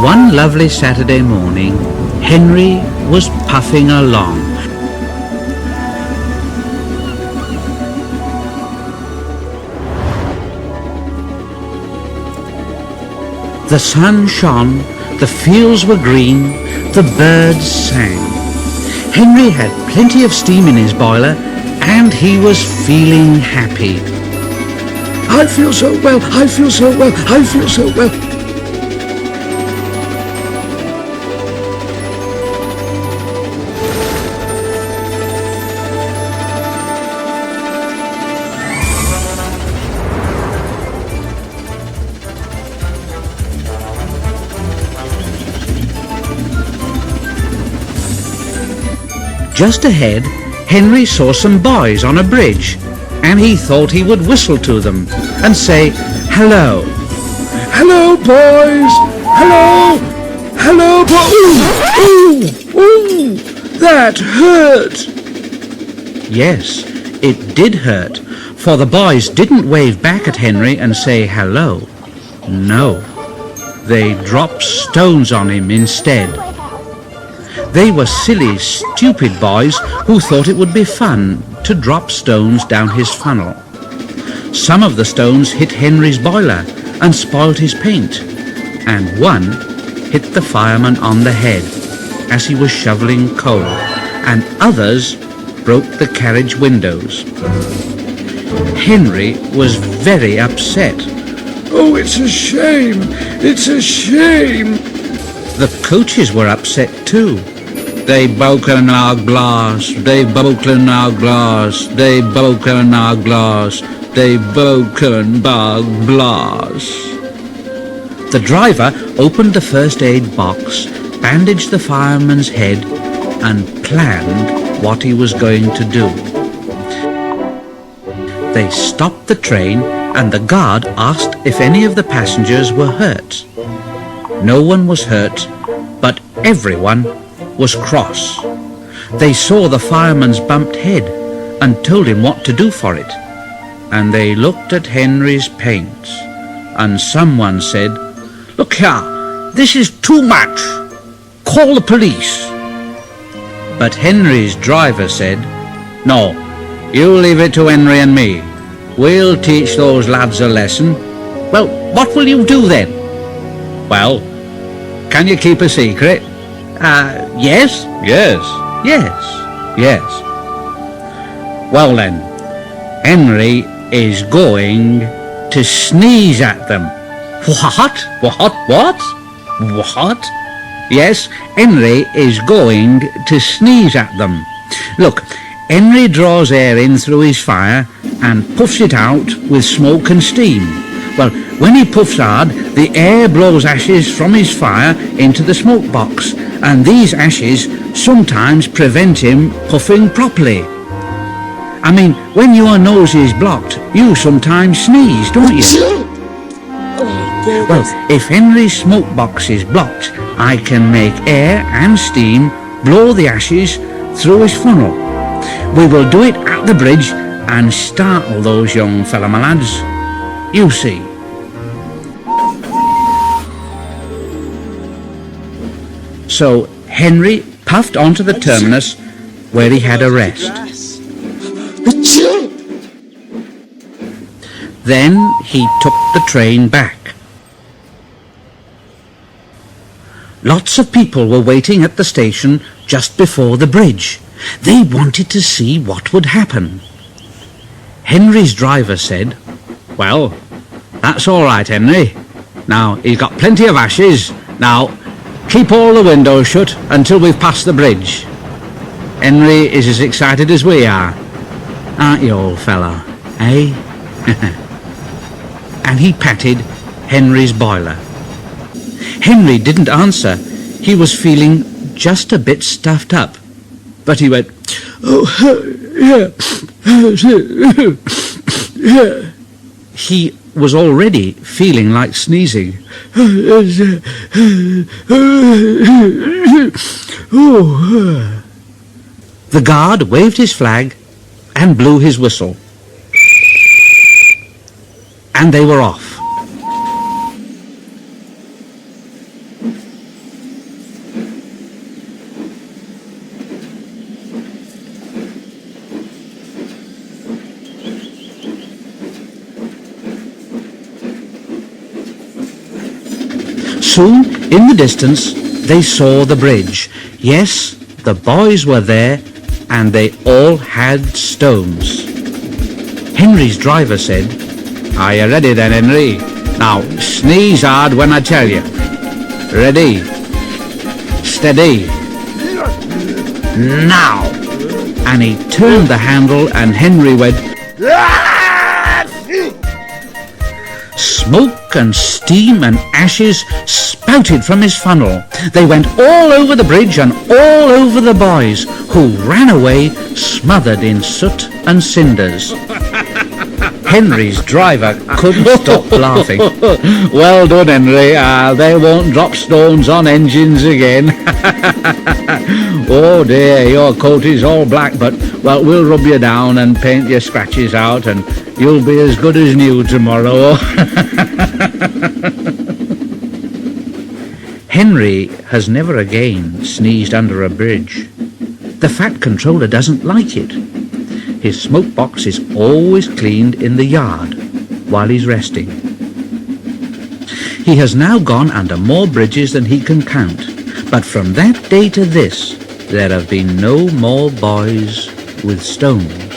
One lovely Saturday morning, Henry was puffing along. The sun shone, the fields were green, the birds sang. Henry had plenty of steam in his boiler and he was feeling happy. I feel so well, I feel so well, I feel so well. Just ahead, Henry saw some boys on a bridge, and he thought he would whistle to them and say, "Hello." "Hello, boys! Hello! Hello, boys! Ooh! Ooh! That hurt!" Yes, it did hurt, for the boys didn't wave back at Henry and say hello. No, they dropped stones on him instead. They were silly, stupid boys who thought it would be fun to drop stones down his funnel. Some of the stones hit Henry's boiler and spoiled his paint, and one hit the fireman on the head as he was shoveling coal, and others broke the carriage windows. Henry was very upset. "Oh, it's a shame! It's a shame!" The coaches were upset too. "They've broken our glass, they've broken our glass, they've broken our glass, they've broken our glass." The driver opened the first aid box, bandaged the fireman's head, and planned what he was going to do. They stopped the train and the guard asked if any of the passengers were hurt. No one was hurt, but everyone was cross. They saw the fireman's bumped head and told him what to do for it. And they looked at Henry's paints, and someone said, "Look here, this is too much. Call the police." But Henry's driver said, "No, you leave it to Henry and me. We'll teach those lads a lesson." "Well, what will you do then?" "Well, can you keep a secret?" Yes. Yes. Yes. Yes. Well then, Henry is going to sneeze at them. What? What? What? What? Yes, Henry is going to sneeze at them. Look, Henry draws air in through his fire and puffs it out with smoke and steam. Well, when he puffs hard, the air blows ashes from his fire into the smoke box, and these ashes sometimes prevent him puffing properly. I mean, when your nose is blocked, you sometimes sneeze, don't you? Well, if Henry's smoke box is blocked, I can make air and steam blow the ashes through his funnel. We will do it at the bridge and startle those young fellow my lads. You see. So Henry puffed onto the terminus where he had a rest. Then he took the train back. Lots of people were waiting at the station just before the bridge. They wanted to see what would happen. Henry's driver said, "Well, That's all right, Henry. Now, he's got plenty of ashes. Now, keep all the windows shut until we've passed the bridge. Henry is as excited as we are. Aren't you, old fellow? Eh? And he patted Henry's boiler. Henry didn't answer. He was feeling just a bit stuffed up. But he went, "Oh, yeah. He was already feeling like sneezing. The guard waved his flag and blew his whistle. And they were off. Soon, in the distance, they saw the bridge. Yes, the boys were there, and they all had stones. Henry's driver said, "Are you ready then, Henry? Now, sneeze hard when I tell you. Ready? Steady. Now!" And he turned the handle, and Henry went, Smoke and steam and ashes spouted from his funnel. They went all over the bridge and all over the boys, who ran away smothered in soot and cinders. Henry's driver couldn't stop laughing. "Well done, Henry. They won't drop stones on engines again." "Oh dear, your coat is all black, but, well, we'll rub you down and paint your scratches out, and you'll be as good as new tomorrow." Henry has never again sneezed under a bridge. The Fat Controller doesn't like it. His smoke box is always cleaned in the yard while he's resting. He has now gone under more bridges than he can count, but from that day to this, there have been no more boys with stones.